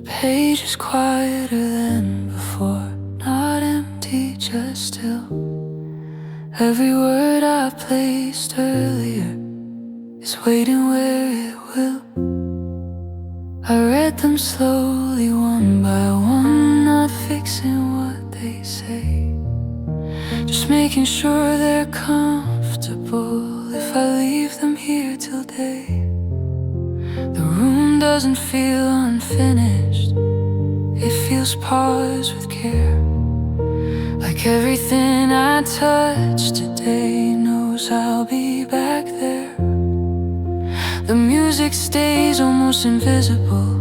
page is quieter than before, not empty, just still. Every word I placed earlier is waiting where it will. I read them slowly, one by one, not fixing what they say, just making sure they're comfortable if I leave them here till day. The room doesn't feel unfinished, it feels paused with care. Like everything I touch today knows I'll be back there. The music stays almost invisible,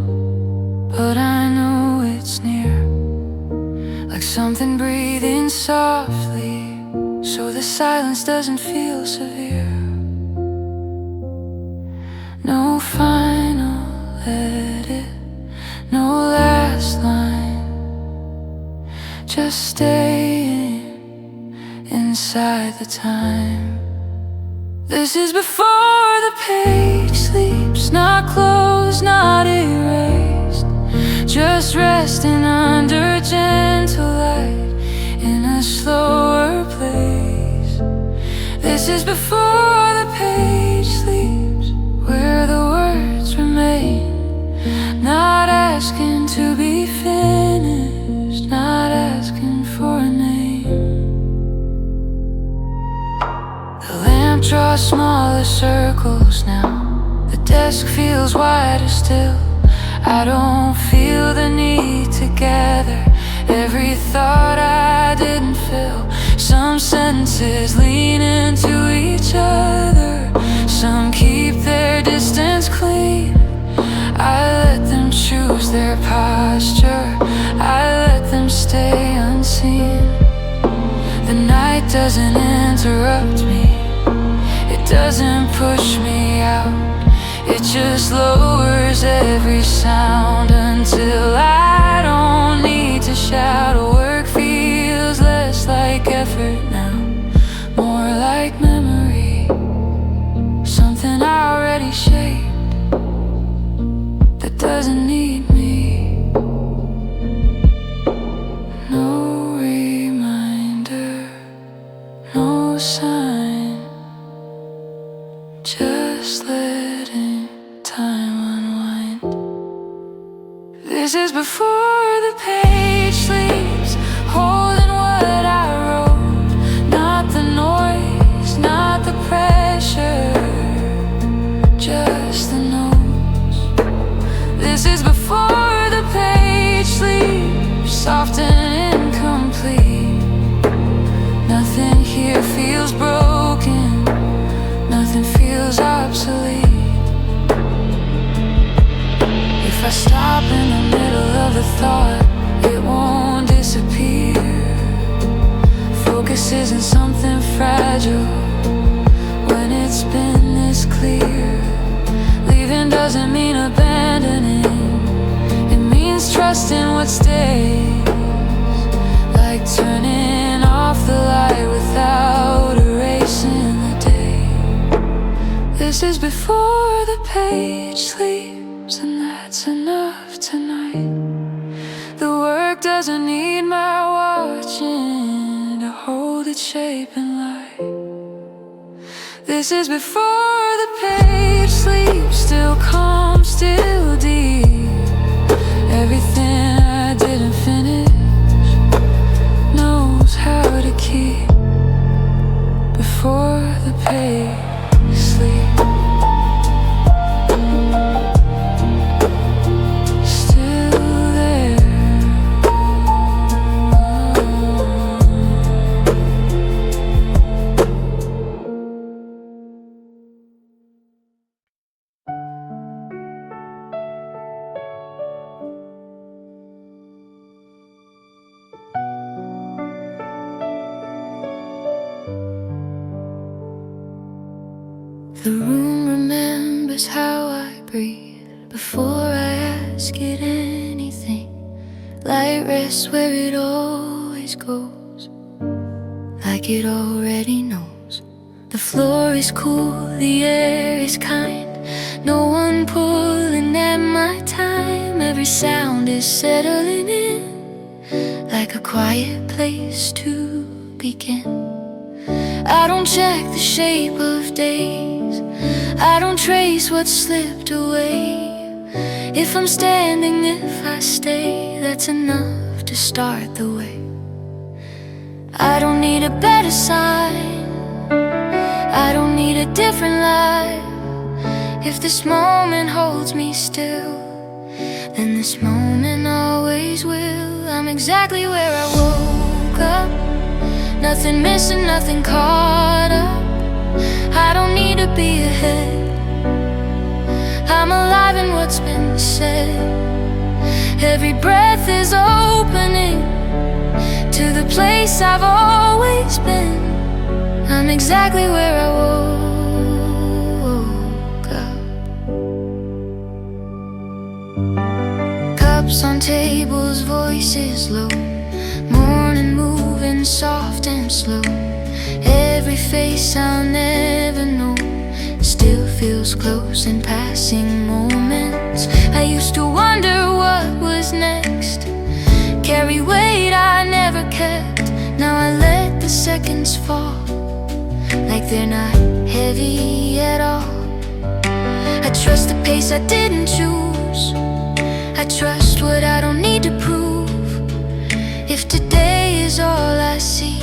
but I know it's near. Like something breathing softly, so the silence doesn't feel severe. No final edit, no last line, just staying inside the time. This is before the page sleeps, not closed, not erased, just resting under gentle light in a slower place. This is before the page sleeps, where the words remain, not asking to be finished, not asking for a name. The lamp draws smaller circles now, the desk feels wider still. I don't feel the need to gather every thought I didn't fill. Some sentences lean into each other, some keep their distance clean. I let them choose their posture, I let them stay unseen. The night doesn't interrupt me, it doesn't push me out, it just lowers every sound until I don't need to shout. Work feels less like effort now, more like memory, something I already shaped that doesn't need me. No reminder, no sign, just letting time unwind. This is before the page sleeps, holding what I wrote, not the noise, not the pressure, just the notes. This is before the page sleeps, soft and incomplete. Nothing here feels broken, nothing feels obsolete. If I stop in the middle of a thought, it won't disappear. Focus isn't something fragile when it's been this clear. Leaving doesn't mean abandoning, it means trusting what stays. Like turning off the light without erasing the day. This is before the page sleeps, and that's enough tonight. The work doesn't need my watching to hold its shape in light. This is before the page sleeps, still calm, still deep. Everything I didn't finish knows how to keep before the page sleeps. The room remembers how I breathe before I ask it anything. Light rests where it always goes, like it already knows. The floor is cool, the air is kind, no one pulling at my time. every sound is settling in, like a quiet place to begin. I don't check the shape of days, I don't trace what slipped away. If I'm standing, if I stay, that's enough to start the way. I don't need a better sign, I don't need a different life. If this moment holds me still, then this moment always will. I'm exactly where I woke up, nothing missing, nothing caught up. I don't need to be ahead, I'm alive in what's been said. Every breath is opening to the place I've always been. I'm exactly where I woke up. Cups on tables, voices low, morning moving soft and slow. Every face I'll never know still feels close in passing moments. I used to wonder what was next, carry weight I never kept. Now I let the seconds fall, like they're not heavy at all. I trust the pace I didn't choose, I trust what I don't need to prove. If today is all I see,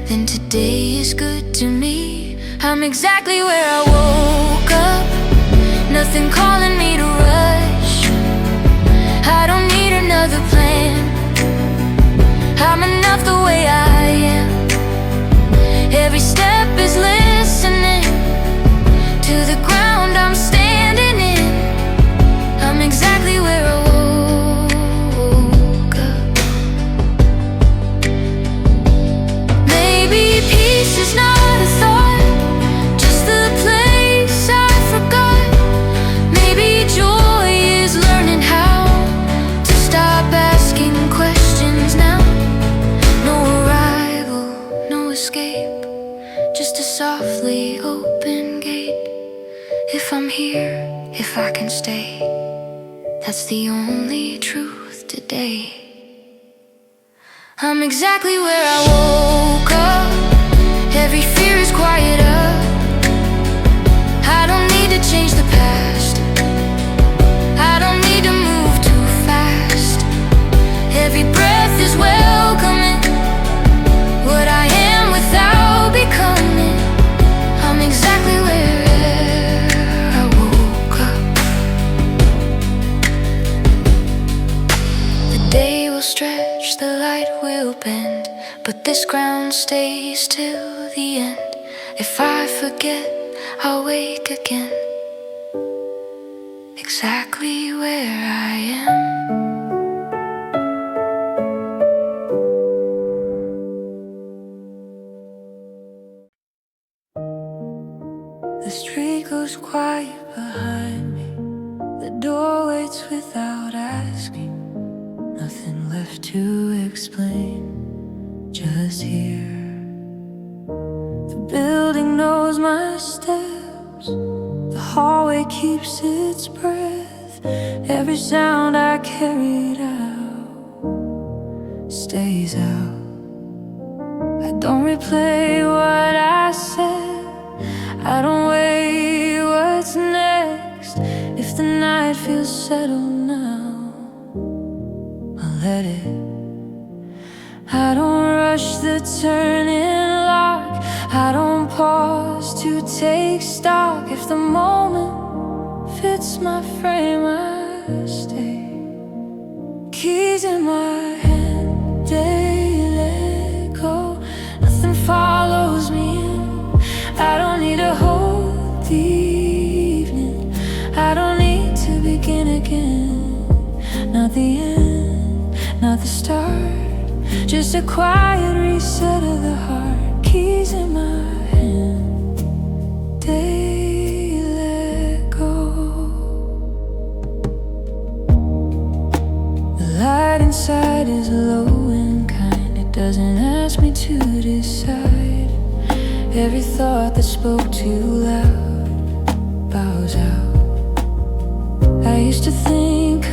then today is good to me. I'm exactly where I woke up, nothing calling me to rush. I don't need another plan, I'm enough the way I am. Every step is listening to the ground I'm standing in. I'm exactly where I woke up. Maybe peace is not a thought, just the place I forgot. Maybe joy is learning how to stop asking questions now. No arrival, no escape, just a softly open gate. If I'm here, if I can stay, that's the only truth today. I'm exactly where I woke up, every fear is quiet up. I don't need to change the past, I don't need to move too fast. Every breath is welcoming what I am without becoming. I'm exactly where I woke up. The day will stretch, the light will bend, but this ground stays till the end. If I forget, I'll wake again, exactly where I am. The street goes quiet behind me, the door waits without asking. Nothing left to explain, just here. The building knows my steps, the hallway keeps its breath. Every sound I carried out stays out. I don't replay what I said, I don't weigh what's next. If the night feels settled now, I'll let it. I don't rush the turning lock, I don't pause to take stock. If the moment fits my frame, I stay. Keys in my hand, they let go. Nothing follows me in, I don't need to hold the evening, I don't need to begin again. Not the end, not the start, just a quiet reset of the heart. Keys in my hand, they let go. The light inside is low and kind, it doesn't ask me to decide. Every thought that spoke too loud bows out. I used to think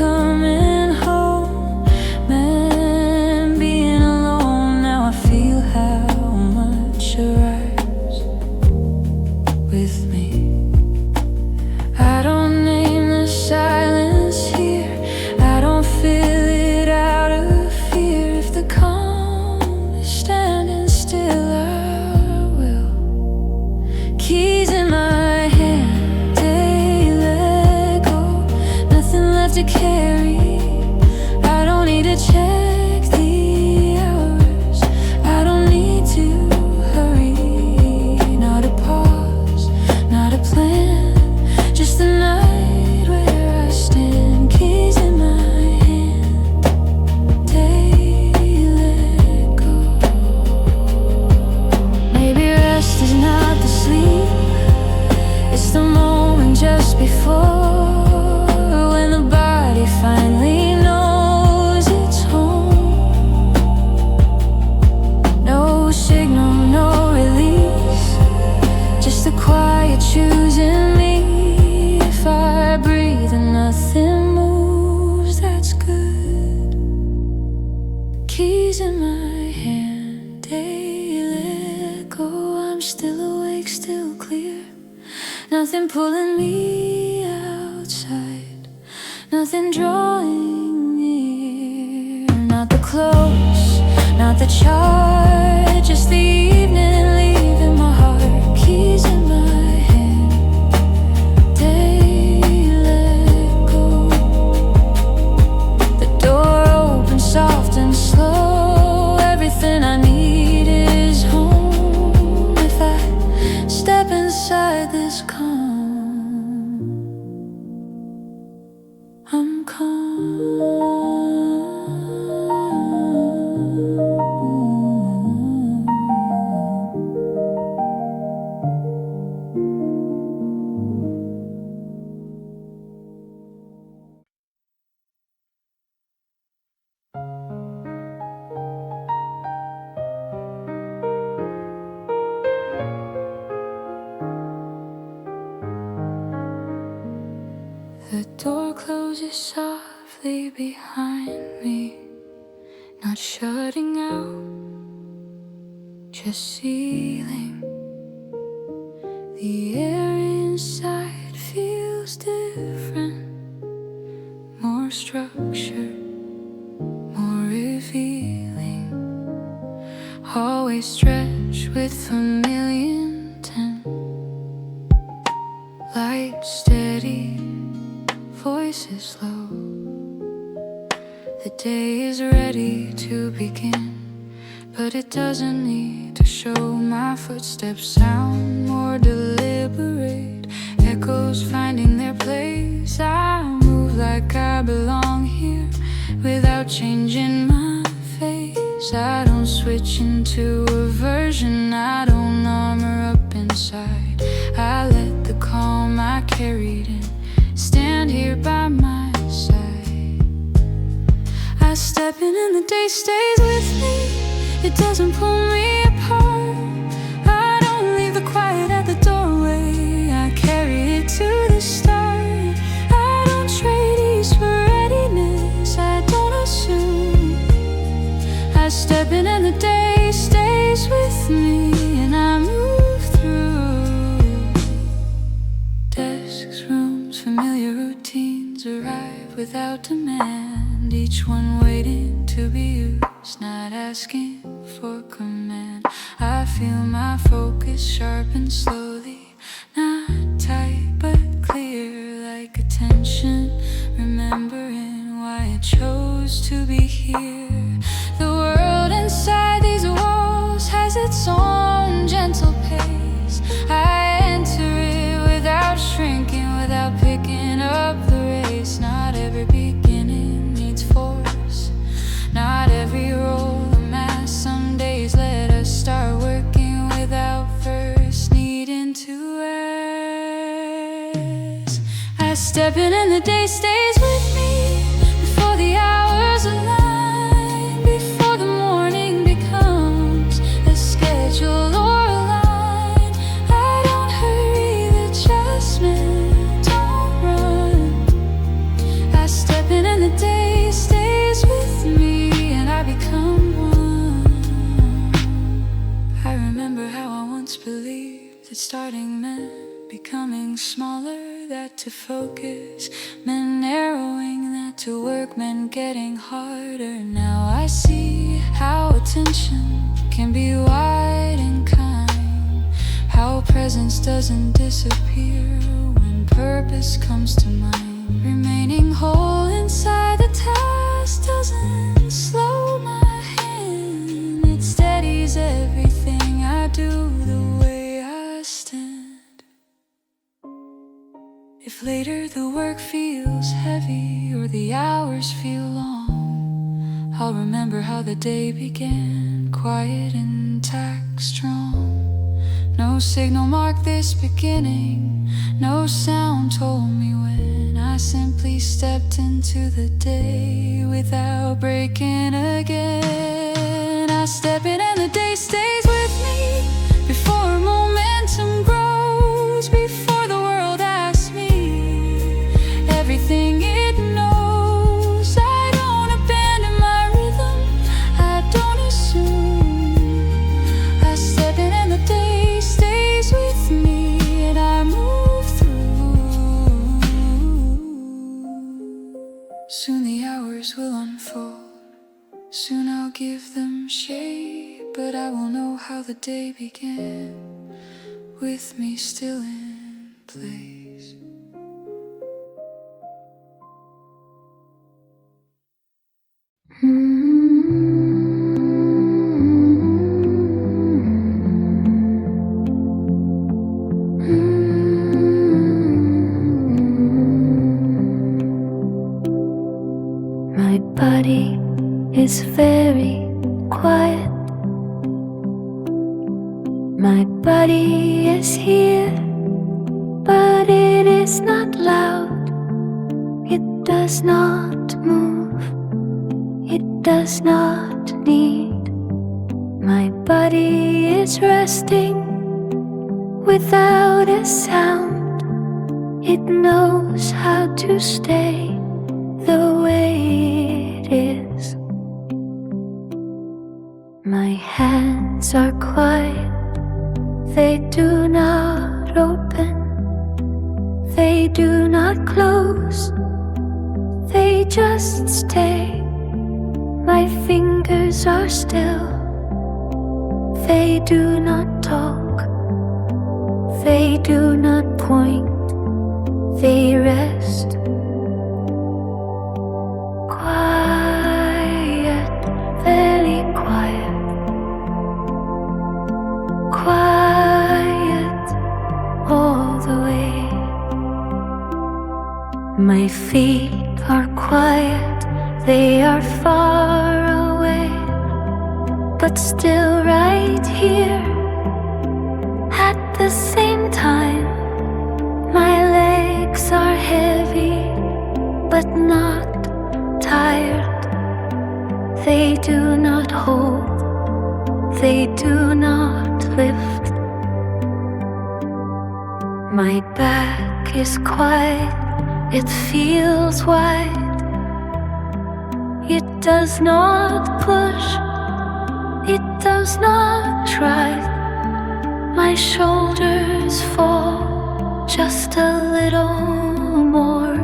keys in my hand. They let go, I'm still awake, still clear. Nothing pulling me outside, nothing drawing near. Not the clothes, not the charge, just the evening leaving my heart. Keys in my hand, they let go. The door opens soft and slow. Everything I need is home. If I step inside this calm, I'm calm. The door closes softly behind me, not shutting out, just sealing. The air inside feels different, more structured, more revealing. Hallways stretch with familiar intent, light steady, voices low. The day is ready to begin, but it doesn't need to show. My footsteps sound more deliberate, echoes finding their place. I move like I belong here, without changing my face. I don't switch into a version, I don't armor up inside. I let the calm I carried in stand here by my side. I step in and the day stays with me, it doesn't pull me apart. I don't leave the quiet at the doorway, I carry it to the start. I don't trade ease for readiness, I don't assume. I step in and the day stays with me, and I move through desks, rooms, familiar routines arrive without demand, each one waiting to be used, not asking for command. I feel my focus sharpen slowly, not tight but clear, like attention, remembering why I chose to be here. The world inside these walls has its own gentle pace. I enter it without shrinking, without picking up the race. Not every beginning needs force, not every role a mass. Some days let us start working without first needing to rest. I step in and the day stays with me, before the hours align, before the morning becomes a schedule or a line. I don't hurry the adjustment, don't run. I step in and the day stays with me, and I become one. I remember how I once believed that starting meant becoming smaller, that to focus meant narrowing, that to work meant getting harder. Now I see how attention can be wide and kind, how presence doesn't disappear when purpose comes to mind. Remaining whole inside the task doesn't slow my hand, it steadies everything I do the way I stand. If later the work feels heavy or the hours feel long, I'll remember how the day began, quiet, intact, strong. No signal marked this beginning, no sound told me when. I simply stepped into the day without breaking again. I step in and the day stays with me, before momentum grows, before the world asks me everything it knows. I don't abandon my rhythm, I give them shape, but I will know how the day began, with me still in place. My body is very quiet. My body is here, but it is not loud. It does not move. It does not need. My body is resting without a sound. It knows how to stay the way it is. My hands are quiet. They do not open. They do not close. They just stay. My fingers are still. They do not talk. They do not point. They rest. Quiet, very quiet. Quiet all the way. My feet are quiet. They are far away, but still right here. At the same time, my legs are heavy, but not tired. They do not hold. They do not lift. My back is quiet. It feels wide. It does not push, it does not try. My shoulders fall just a little more.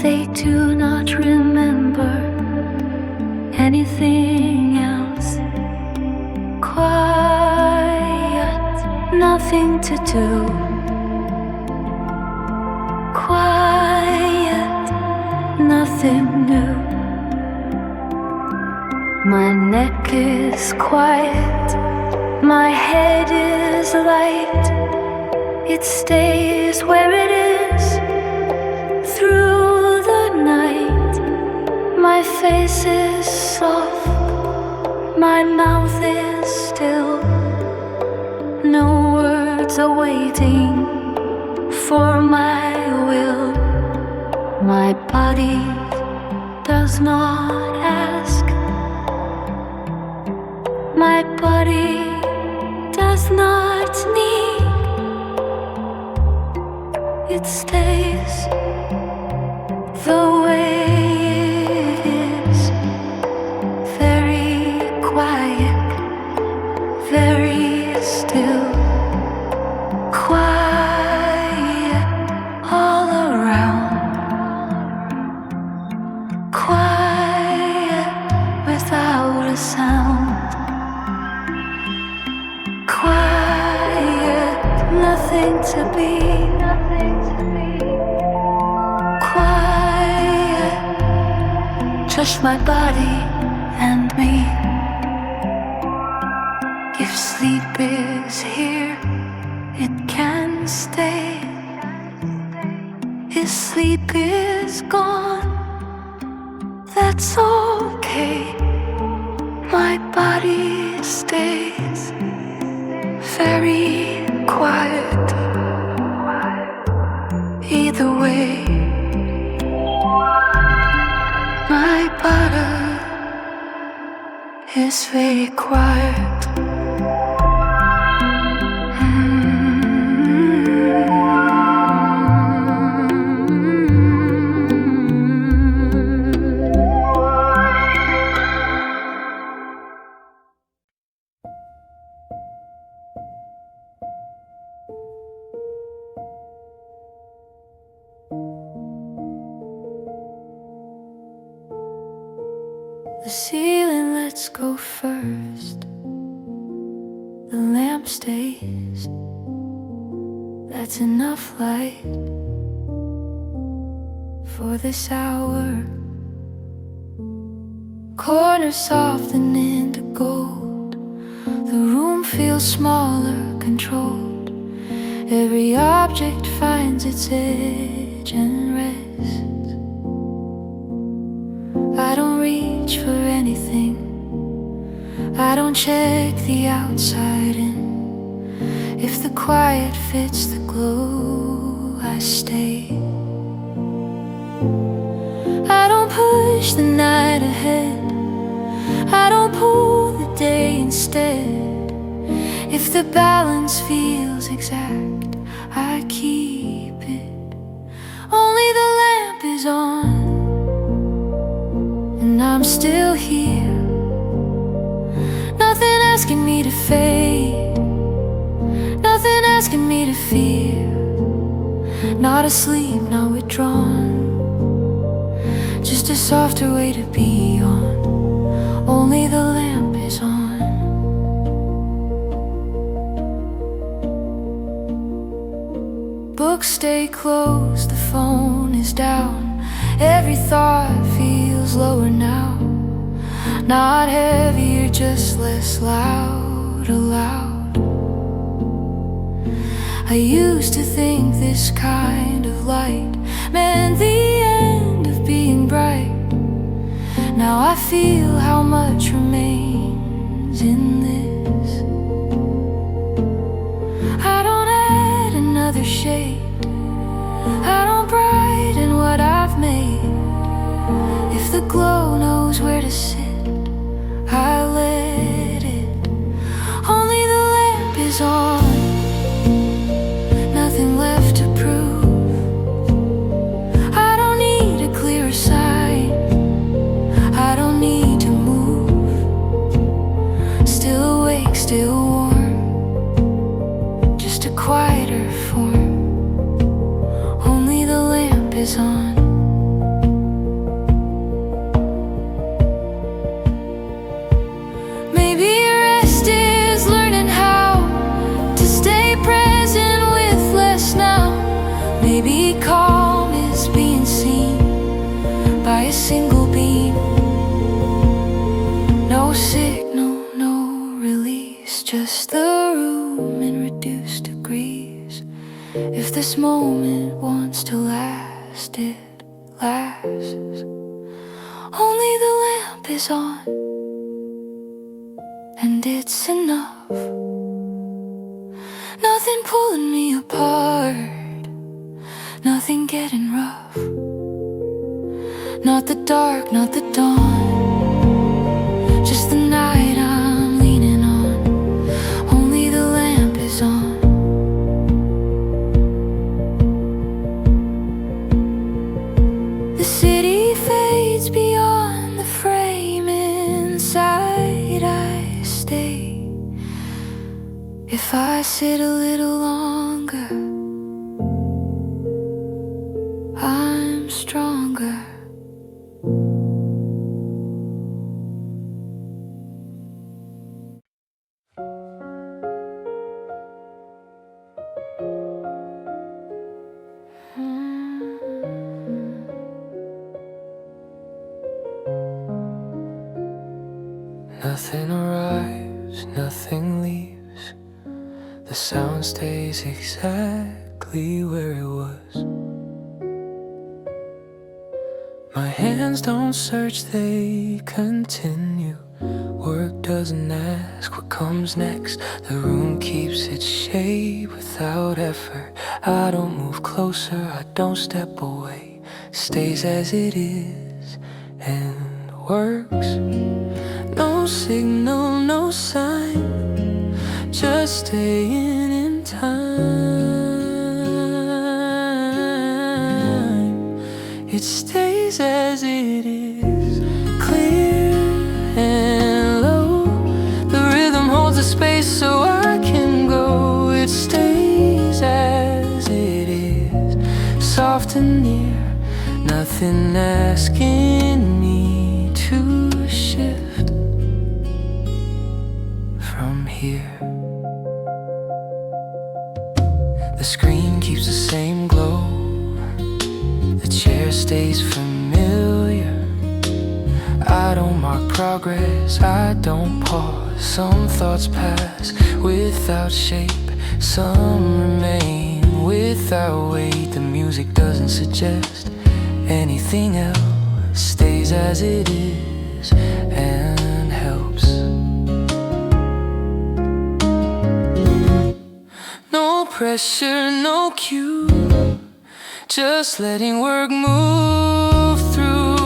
They do not remember anything else. Quiet, nothing to do. Quiet, nothing new. My neck is quiet, my head is light. It stays where it is through the night. My face is soft, my mouth is still. No words are waiting for my will. My body does not ask. My body does not need. It stays the way it is. Very quiet, very still. Quiet all around. Quiet without a sound. Quiet, nothing to be. Quiet, just my body and me. If sleep is here, it can stay. If sleep is gone, that's okay. My body stays very quiet. Either way, my body is very quiet. The ceiling Let's go first. The lamp stays. That's enough light for this hour. Corners soften into gold. The room feels smaller, controlled. Every object finds its edge and rests. I don't reach for anything. I don't check the outside in. If the quiet fits the glow, I stay. I don't push the night ahead. I don't pull the day instead. If the balance feels exact, I keep it. Only the lamp is on, and I'm still here. Nothing asking me to fade, nothing asking me to fear. Not asleep, not withdrawn, just a softer way to be on. Only the lamp is on. Books stay closed, the phone is down. Every thought feels lower now. Not heavier, just less loud, aloud. I used to think this kind of light meant the end of being bright. Now I feel how much remains in this. I don't add another shade. I don't brighten what I've made. If the glow knows where to sit, I let it. Only the lamp is on. Nothing left to prove. I don't need a clearer sign. I don't need to move. Still awake, still warm, just a quieter form. Only the lamp is on. Maybe rest is learning how to stay present with less now. Maybe calm is being seen by a single beam. No signal, no release, just the room in reduced degrees. If this moment wants to last, it lasts. Only the lamp is on, and it's enough. Nothing pulling me apart, nothing getting rough. Not the dark, not the dawn, just the night I'm leaning on. Only the lamp is on. The city fades beyond the frame. Inside I stay. If I sit a little longer, I'm stronger. Nothing arrives, nothing leaves. The sound stays exactly where it was. My hands don't search, they continue. Work doesn't ask what comes next. The room keeps its shape without effort. I don't move closer, I don't step away. Stays as it is and works. No signal, no sign, just staying in time. It stays as it is, clear and low. The rhythm holds a space so I can go. It stays as it is, soft and near. Nothing asking me to shift. here. The screen keeps the same glow, the chair stays familiar. I don't mark progress, I don't pause. Some thoughts pass without shape, some remain without weight. The music doesn't suggest anything else, stays as it is and helps. No pressure, no cue, just letting work move through.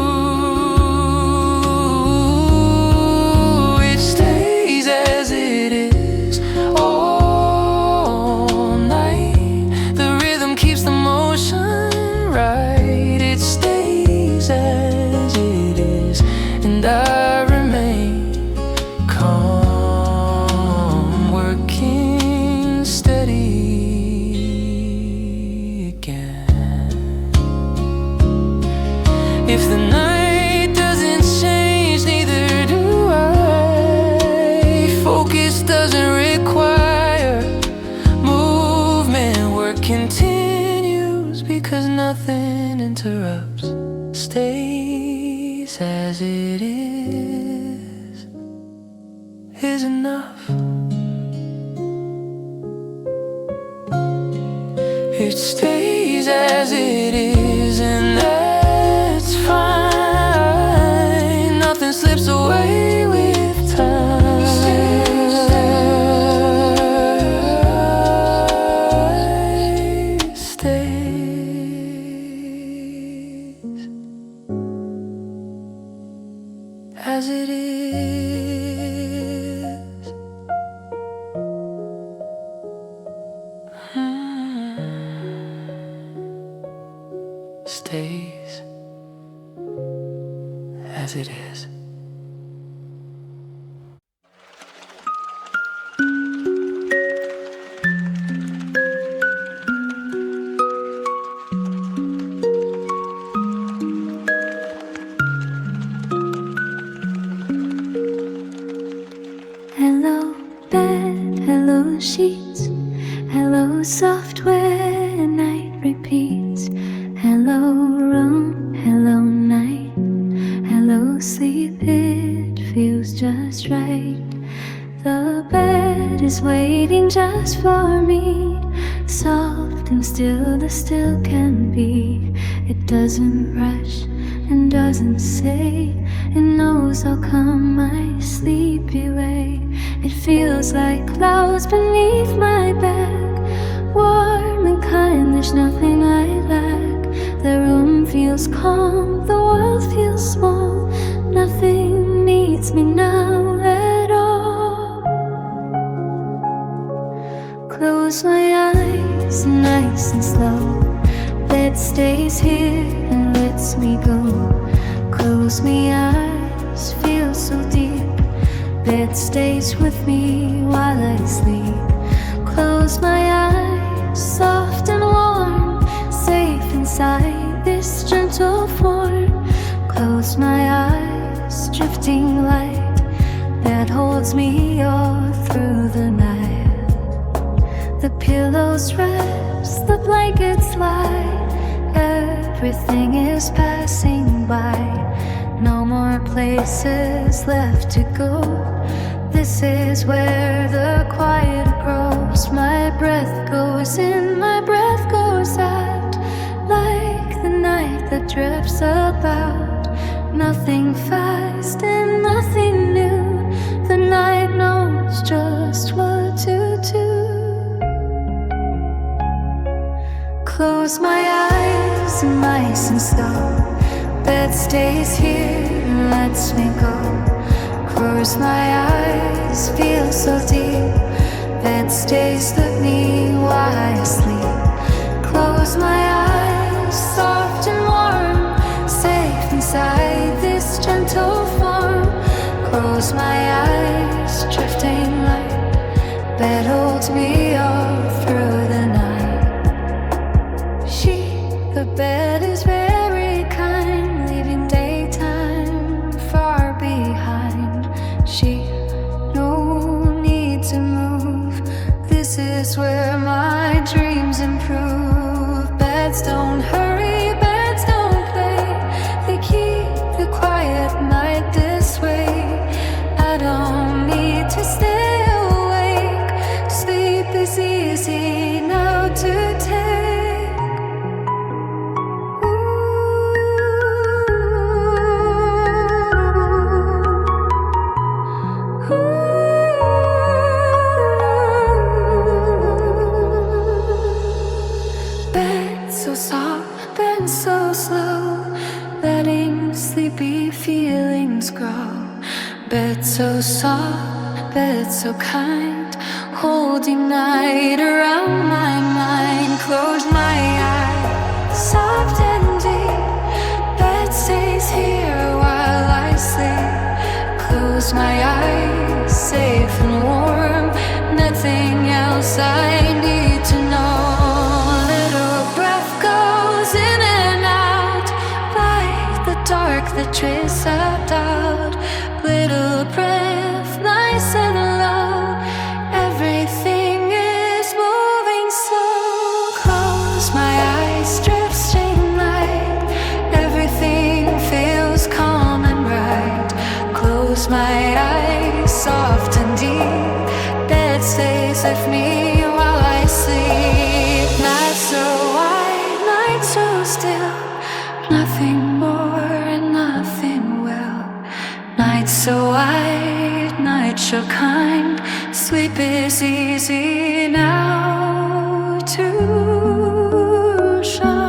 It stays as it is all night. The rhythm keeps the motion right. It stays as it is, and I remain calm, working steady again. If the night doesn't change, neither do I. Focus doesn't require movement. Work continues because nothing interrupts. Stays as it is enough. It stays as it is, and that's fine. Nothing slips away with time. Stays as it is. Stays as it is. Hello bed, hello sheets, hello software, night repeats. Hello room, hello night, hello sleep, it feels just right. The bed is waiting just for me, soft and still as still can be. It doesn't rush and doesn't say, it knows I'll come my sleepy way. It feels like clouds beneath my back, warm and kind, there's nothing I lack. The room feels calm, the world feels small, nothing needs me now at all. Close my eyes, nice and slow, bed stays here and lets me go. Close my eyes, feel so deep, bed stays with me while I sleep. Close my eyes, soft and warm, safe inside this gentle form. Close my eyes, drifting light that holds me all through the night. The pillows rest, the blankets lie, everything is passing by. No more places left to go, this is where the quiet grows. My breath goes in, my breath goes out, like the night that drifts about. Nothing fast and nothing new, the night knows just what to do. Close my eyes, nice and slow, bed stays here and lets me go. Close my eyes, feel so deep, bed stays with me while I sleep. Close my eyes, soft and warm, safe inside this gentle form. Close my eyes, drifting light that holds me all through the night. The bed is very kind, leaving daytime far behind. She no need to is where my dreams improve. Beds don't hurry, beds don't play. They keep the quiet night this way. I don't need to stay awake. Sleep is easy now to take. So soft and so slow, letting sleepy feelings grow. Bed so soft, bed so kind, holding night around my mind. Close my eyes, soft and deep. Bed stays here while I sleep. Close my eyes, safe and warm. Nothing else I need to know. Dark that trace of doubt. Little breath, nice and low. Everything is moving slow. Close my eyes, strip streamlight. Everything feels calm and bright. Close my eyes, soft and deep. Bed stays with me while I sleep. Night so wide, night so still. Nothing more and nothing will. Night so wide, night so kind. Sleep is easy now to shine.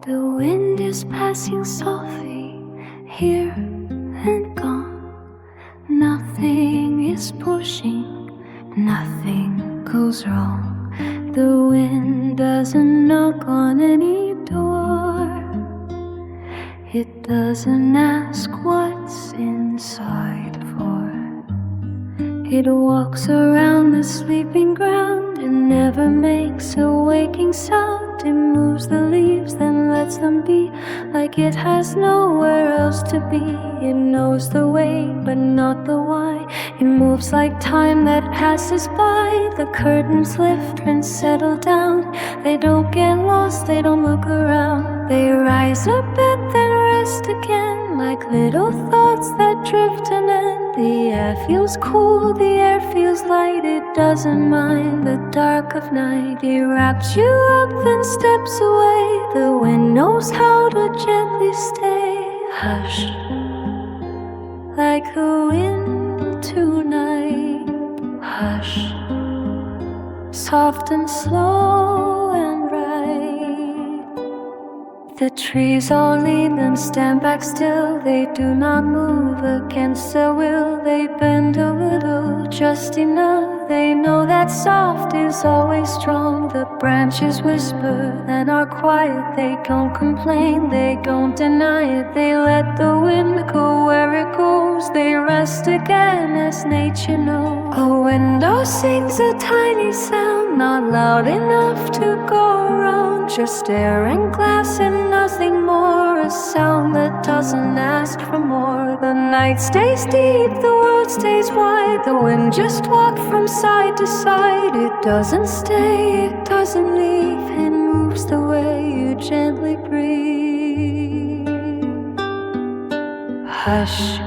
The wind is passing softly, here and gone. Nothing is pushing, nothing goes wrong. The wind doesn't knock on any door. It doesn't ask what's inside for. It walks around the sleeping ground. It never makes a waking sound. It moves the leaves, then lets them be, like it has nowhere else to be. It knows the way, but not the why. It moves like time that passes by. The curtains lift and settle down. They don't get lost, they don't look around. They rise a bit, then rest again, like little thoughts that drift and end. The air feels cool, the air feels light. It doesn't mind the dark of night. It wraps you up, then steps away. The wind knows how to gently stay. Hush, like a wind tonight. Hush, soft and slow and right. The trees all lean and stand back still. They do not move against their will. They bend a little, just enough. They know that soft is always strong. The branches whisper and are quiet. They don't complain, they don't deny it. They let the wind go where it goes. They rest again as nature knows. A window sings a tiny sound, not loud enough to go around. Just air and glass and nothing more. A sound that doesn't ask for more. The night stays deep, the world stays wide. The wind just walks from side to side. It doesn't stay, it doesn't leave. It moves the way you gently breathe. Hush,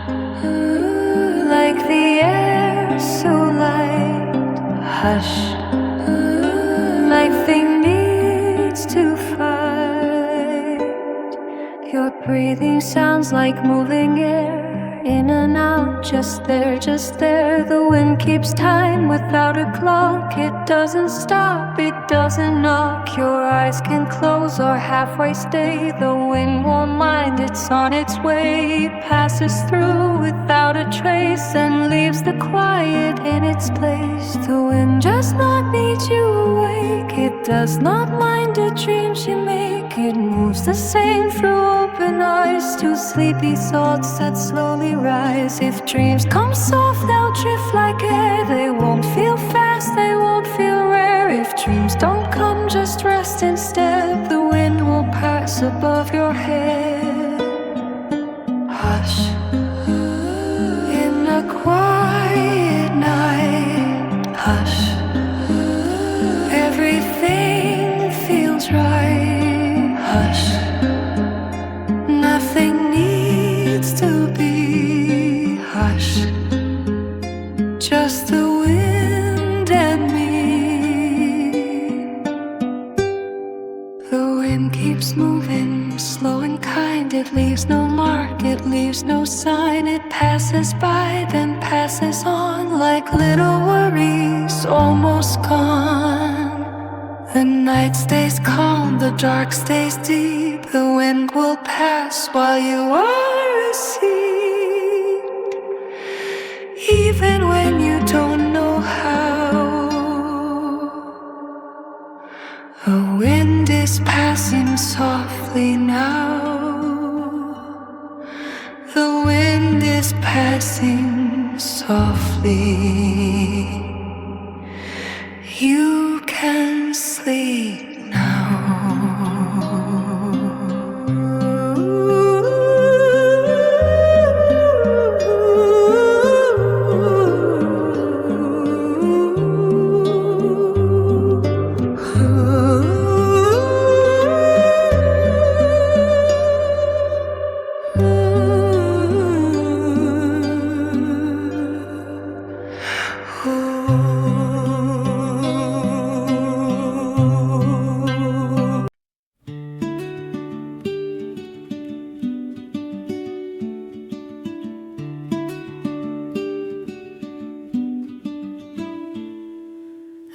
like the air so light. Hush, nothing needs to fight. Your breathing sounds like moving air, in and out, just there, just there. The wind keeps time without a clock. It doesn't stop, it doesn't knock. Your eyes can close or halfway stay. The wind won't mind, it's on its way. It passes through without a trace and leaves the quiet in its place. The wind does not need you awake. It does not mind the dreams you make. It moves the same through open eyes to sleepy thoughts that slowly rise. If dreams come soft, they'll drift like air. They won't feel fast, they won't feel rare. If dreams don't come, just rest instead. The wind will pass above your head. Hush, in a quiet night. Hush, everything feels right. Hush, nothing needs to be. Hush, just the wind and me. The wind keeps moving, slow and kind. It leaves no mark, it leaves no sign. It passes by, then passes on, like little worries almost gone. The night stays calm, the dark stays deep. The wind will pass while you are asleep, even when you don't know how. The wind is passing softly now. The wind is passing softly. You can sleep now.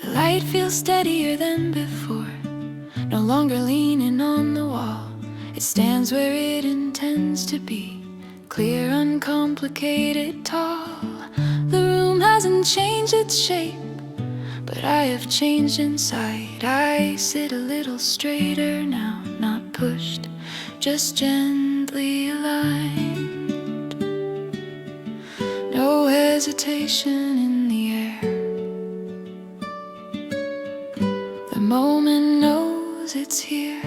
The light feels steadier than before, no longer leaning on the wall. It stands where it intends to be, clear, uncomplicated, tall. The room hasn't changed its shape, but I have changed inside. I sit a little straighter now, not pushed, just gently aligned. No hesitation in the air. The moment knows it's here.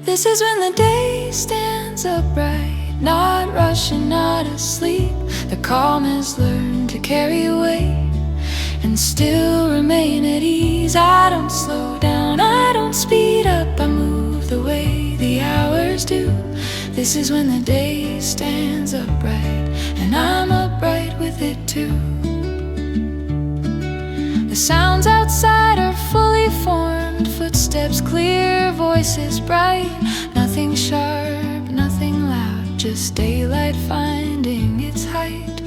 This is when the day stands upright, not rushing, not asleep. The calm has learned to carry weight and still remain at ease. I don't slow down, I don't speed up, I move the way the hours do. This is when the day stands upright, and I'm upright with it too. The sounds outside are fully formed, footsteps clear, voices bright. Nothing sharp, nothing loud, just daylight finding its height.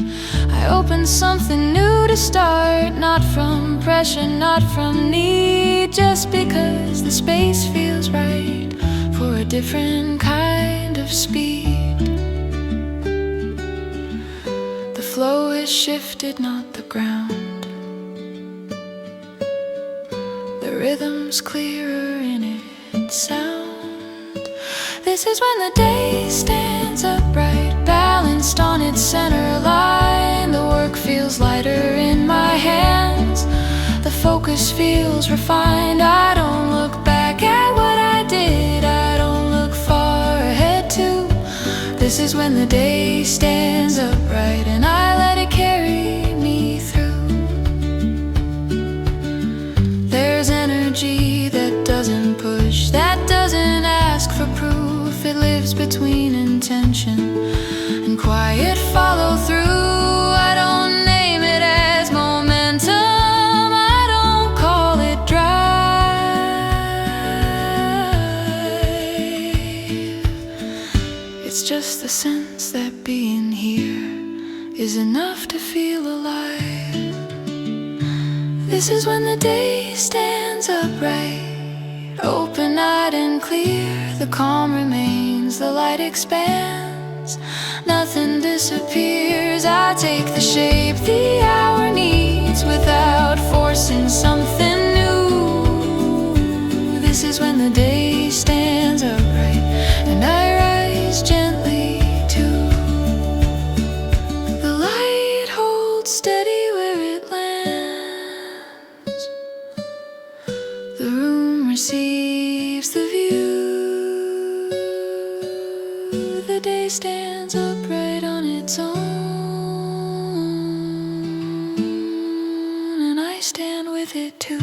I open something new to start, not from pressure, not from need, just because the space feels right for a different kind of speed. The flow is shifted, not the ground. The rhythm's clearer in its sound. This is when the day stands upright, balanced on its center line. The work feels lighter in my hands, the focus feels refined. I don't look back at what I did, I don't look far ahead too. This is when the day stands upright, and I let it carry me through. There's energy that doesn't push, that doesn't ask for proof. It lives between intention and quiet follow through. I don't name it as momentum, I don't call it drive. It's just the sense sense that being here is enough to feel alive. This is when the day stands upright, open-eyed and clear. The calm remains, the light expands, nothing disappears. I take the shape the hour needs without forcing something new. This is when the day stands upright and I rise gently too. The light holds steady where it lands. The room receives the view. The day stands upright on its own, and I stand with it too.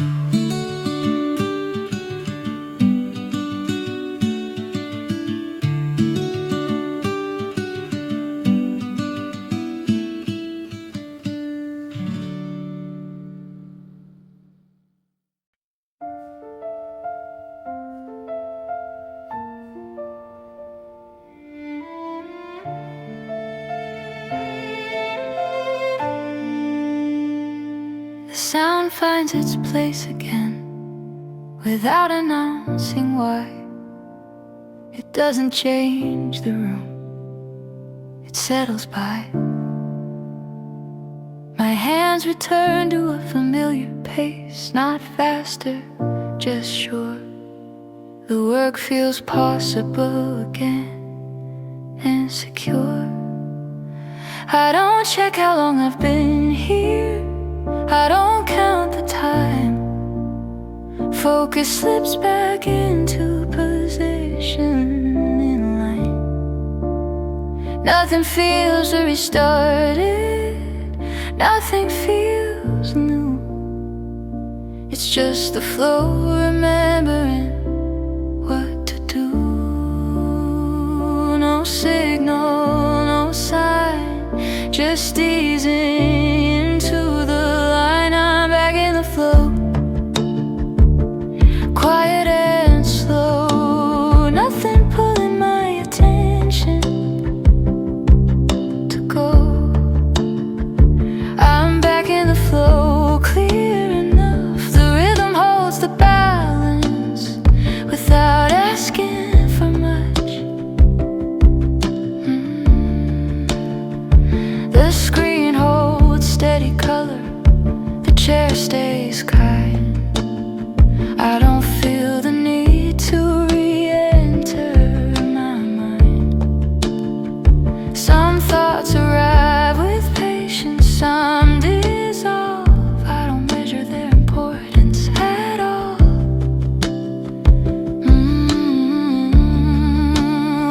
The sound finds its place again, without announcing why. It doesn't change the room, it settles by. My hands return to a familiar pace, not faster, just sure. The work feels possible again, and secure. I don't check how long I've been here, I don't count the time. Focus slips back into position in line. Nothing feels restarted, nothing feels new. It's just the flow, remembering what to do. No signal, no sign, just easing into the line. I'm back in the flow, quiet and slow, nothing pulling my attention to go. I'm back in the flow, clear enough. The rhythm holds the balance without asking for much. The screen holds steady color, the chair stays kind. I don't feel the need to re-enter my mind. Some thoughts arrive with patience, some dissolve. I don't measure their importance at all.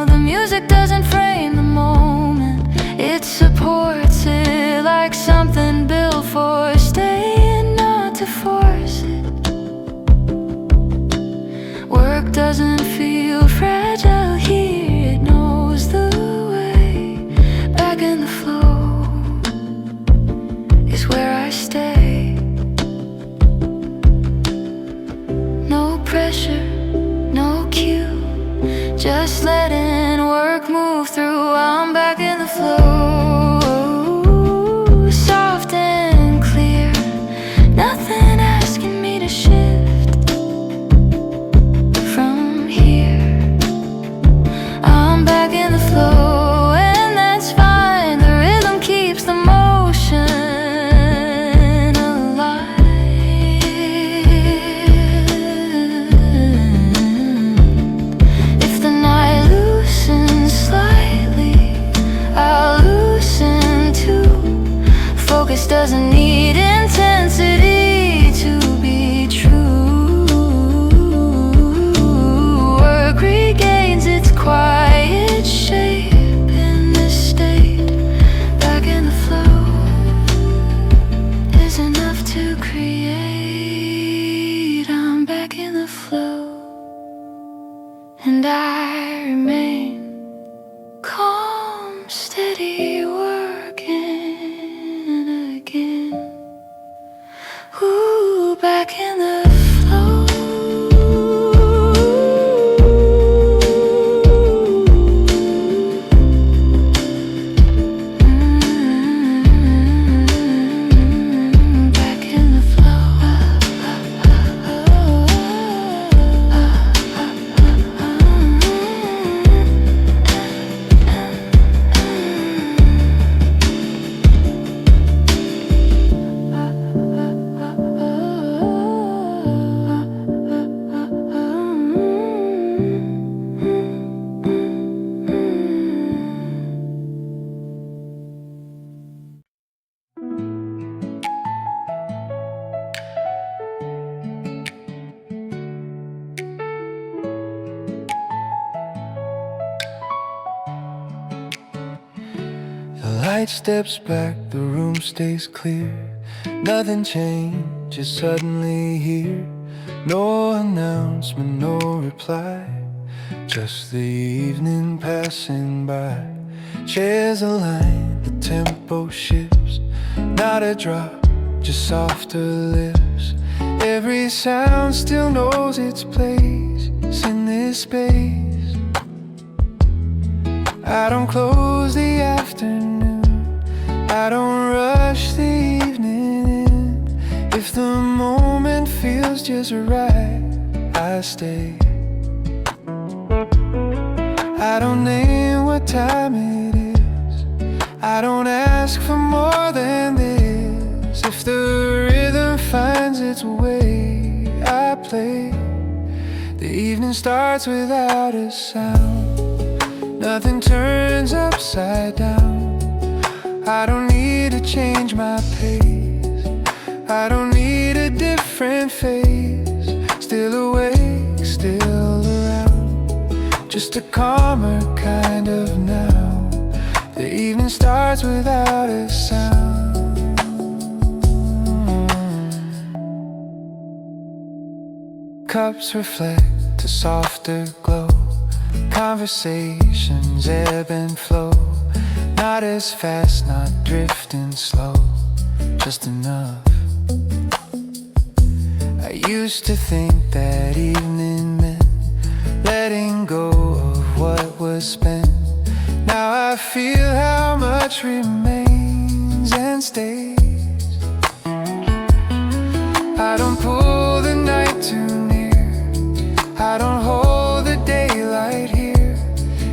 The music doesn't frame the moment, it supports it like something built for staying, not to force it. Work doesn't feel fragile here, it knows the way. Back in the flow is where I stay. No pressure, no cue, just letting work move through. I'm back in the flow, soft and clear, nothing asking me to shift from here. I'm back in the flow, and that's fine. The rhythm keeps the motion alive. If the night loosens slightly, I'll loosen too. Focus doesn't need intensity to be true. Work regains its quiet shape in this state. Back in the flow is enough to create. I'm back in the flow, and I remain calm, steady, working again. Ooh, back in the flow. light steps back, the room stays clear. Nothing changes suddenly here. No announcement, no reply, just the evening passing by. Chairs align, the tempo shifts. Not a drop, just softer lips. Every sound still knows its place in this space. I don't close the afternoon, I don't rush the evening in. If the moment feels just right, I stay. I don't name what time it is, I don't ask for more than this. If the rhythm finds its way, I play. The evening starts without a sound, nothing turns upside down. I don't need to change my pace, I don't need a different phase. Still awake, still around, just a calmer kind of now. The evening starts without a sound. Cups reflect a softer glow, conversations ebb and flow. Not as fast, not drifting slow, just enough. I used to think that evening meant letting go of what was spent. Now I feel how much remains and stays. I don't pull the night too near, I don't hold the daylight here.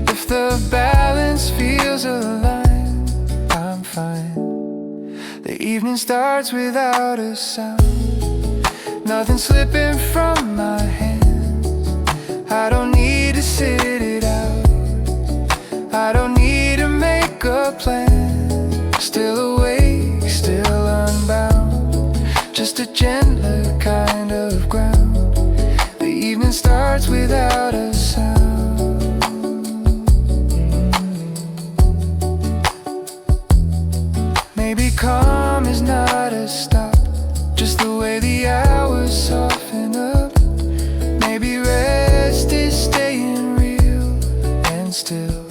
If the balance feels aligned, I'm fine. The evening starts without a sound, nothing slipping from my hands. I don't need to sit it out, I don't need to make a plan. Still awake, still unbound, just a gentler kind of ground. The evening starts without a sound. Maybe calm is not a stop, just the way the hours soften up. Maybe rest is staying real and still.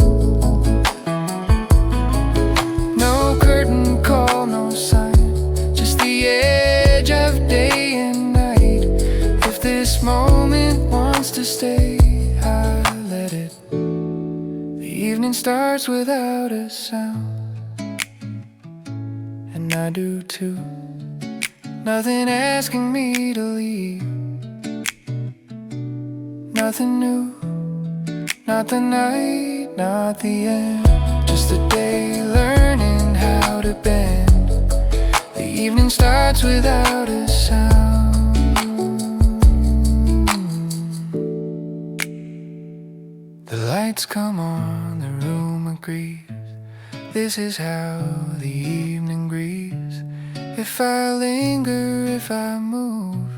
No curtain call, no sign, just the edge of day and night. If this moment wants to stay, I let it. The evening starts without a sound, and I do too. Nothing asking me to leave, nothing new, not the night, not the end. Just a day learning how to bend. The evening starts without a sound. The lights come on, the room agrees. This is how the evening grieves. If I linger, if I move,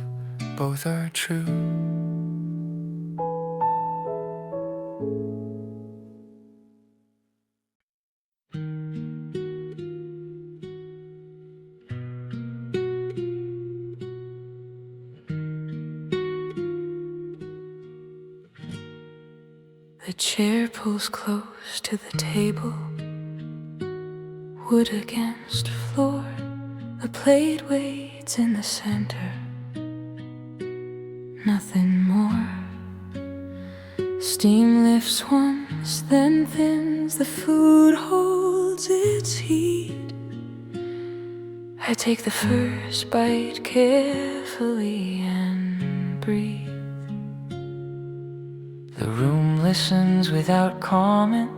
both are true. The chair pulls close to the table, wood against floor. The plate waits in the center, nothing more. Steam lifts once, then thins. The food holds its heat. I take the first bite carefully and breathe. The room listens without comment.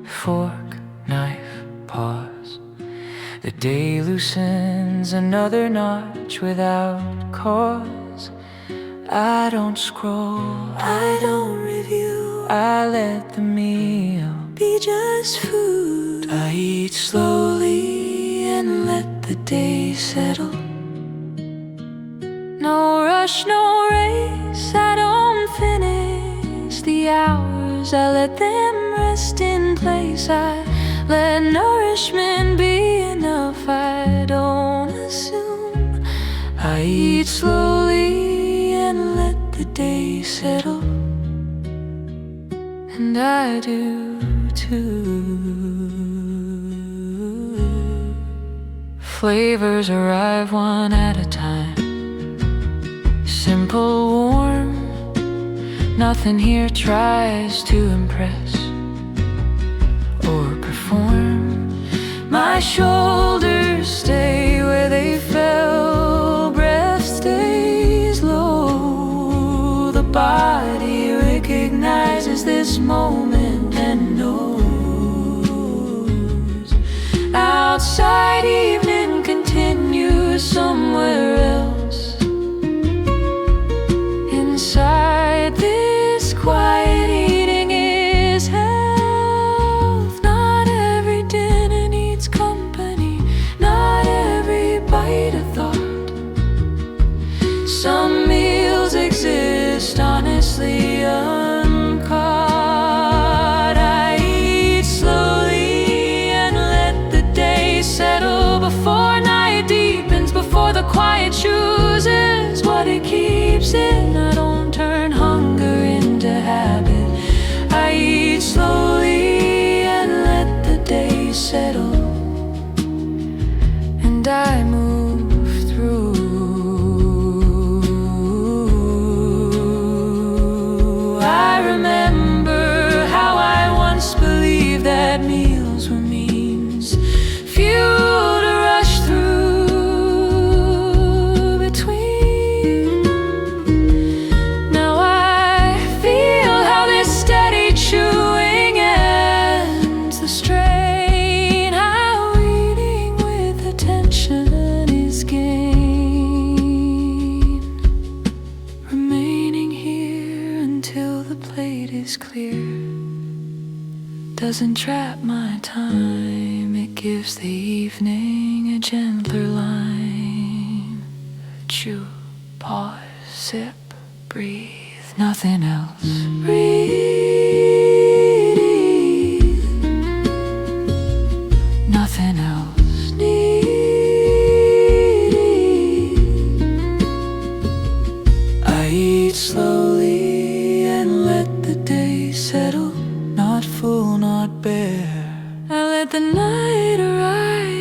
Fork, knife, pause. The day loosens another notch without cause. I don't scroll, I don't review, I let the meal be just food. I eat slowly and let the day settle. No rush, no race, I don't finish the hours, I let them rest in place. I Let nourishment be enough, I don't assume. I eat slowly and let the day settle, and I do too. Flavors arrive one at a time, simple, warm. Nothing here tries to impress or perform. My shoulders stay where they fell, breath stays low. The body recognizes this moment and knows. Outside evening continues somewhere else. Inside this quiet eating is health. Not every dinner needs company, not every bite a thought. Some meals exist honestly uncaught. I eat slowly and let the day settle before night deepens, before the quiet chooses what it keeps in. I don't turn hunger into habit. I eat slowly and let the day settle, and I move through. I remember how I once believed that meals were means, fuel to rush through between. Now I feel how this steady chewing ends the strain, how eating with attention is gain. Remaining here until the plate is clear doesn't trap my time, it gives the evening a gentler line. Chew, pause, sip, breathe, nothing else. Breathe, nothing else need. I eat slowly and let the day settle, not full, not bare. I let the night arise